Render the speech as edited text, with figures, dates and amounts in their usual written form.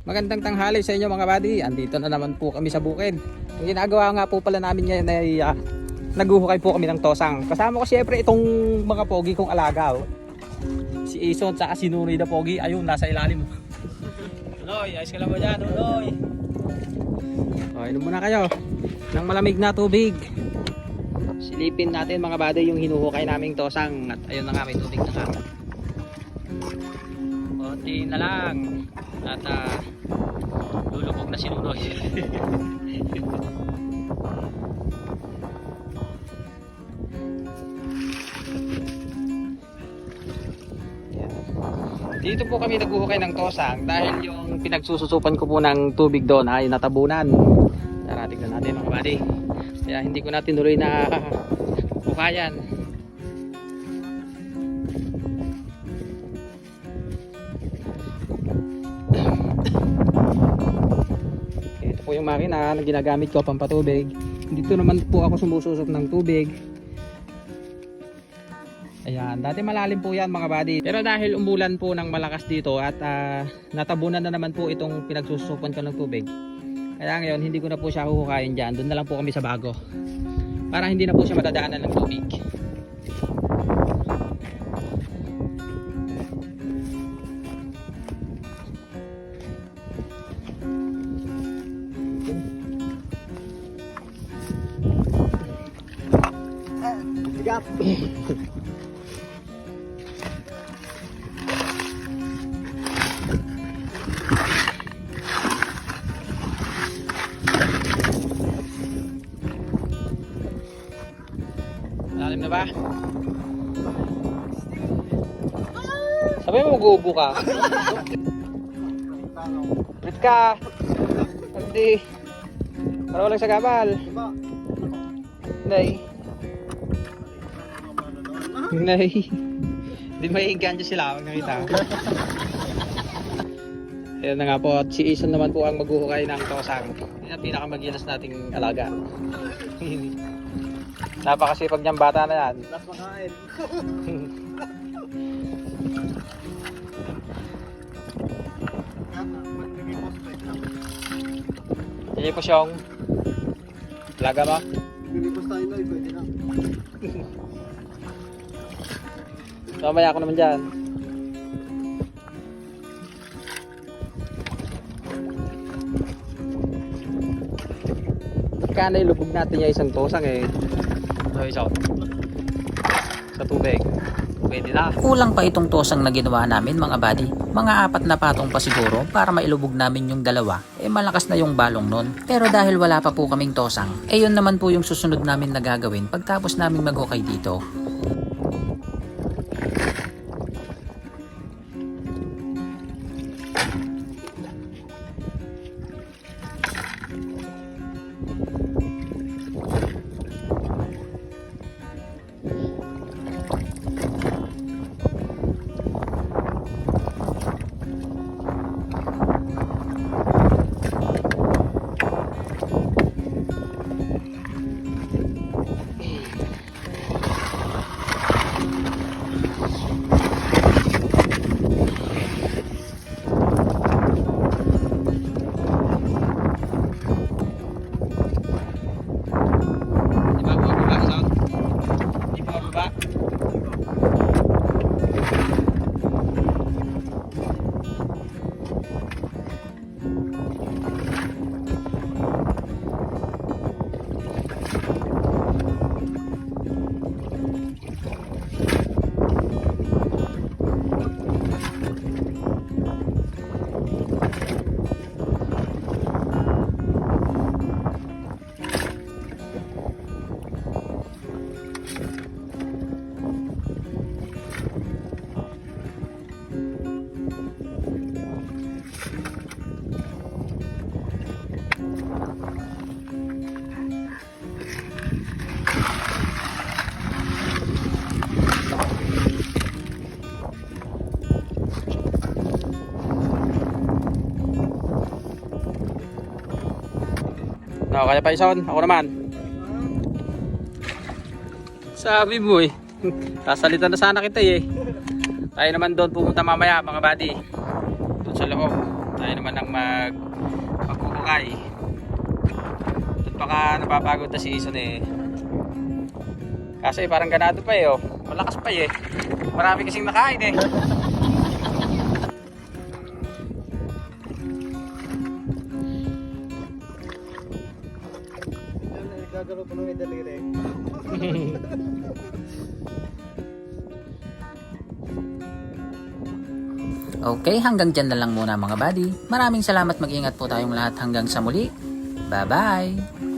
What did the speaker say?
Magandang tanghali sa inyo mga buddy. Andito na naman po kami sa bukid. Ang ginagawa nga po pala namin ngayon ay naguhukay po kami ng tosang. Kasama ko siyempre itong mga pogi kong alaga. Oh. Si Ison at si Nunoy na pogi. Ayun, nasa ilalim. Nunoy, ayos ka lang ba dyan? Nunoy. O, inom muna kayo ng malamig na tubig. Silipin natin mga buddy yung hinuhukay naming tosang. At ayun na nga, may tubig na nga. Konti na lang. At lulubog na si Nunoy. Dito po kami naghuhukay ng tosang dahil yung pinagsususupan ko po ng tubig doon ay natabunan. Tara, tignan natin mga buddy. Kaya hindi ko na tinuloy na hukayan. Ito po yung makina na ginagamit ko pampatubig. Dito naman po ako sumususok ng tubig. Ayan, dati malalim po yan mga buddy. Pero dahil umulan po ng malakas dito at natabunan na naman po itong pinagsususupan ko ng tubig. Kaya ngayon hindi ko na po siya huhukayin dyan. Doon na lang po kami sa bago. Para hindi na po siya madadaanan ng tubig. Bigat. Lalim na ba? Sabi mo mag-uubo ka? Brit ka! Hindi. Para walang sagabal. Hindi. Hindi. Hindi may ganyan sila. Huwag nakita. Ayan na nga po. At si Ison naman po ang maghuhukay ng tosang. Yan ang pinakamaginas nating alaga. Napakasipag niyang bata na yan. Last makain. Sige po siyong laga mo. Pilipos tayo na, pwede na. Mamaya ako naman dyan. Kana ilubog natin yung isang tosang eh. So isa sa tubig. Pwede na. Kulang pa itong tosang na ginawa namin mga buddy. Mga 4 na patong pa siguro para mailubog namin yung dalawa. Malakas na yung balong nun. Pero dahil wala pa po kaming tosang, yun naman po yung susunod namin na gagawin pagtapos namin maghukay dito. No, kaya pa Ison, ako naman. Sabi mo eh. Sasalitan na sana kita eh. Tayo naman doon pumunta mamaya mga buddy. Doon sa loob. Tayo naman naman ng maghuhukay. At baka napapagod na si Ison eh. Kasi parang ganado pa eh oh. Malakas pa eh. Marami kasing nakain eh. Gagaro pa ng daliri. Okay, hanggang dyan na lang muna mga buddy. Maraming salamat, mag-ingat po tayong lahat hanggang sa muli. Bye-bye!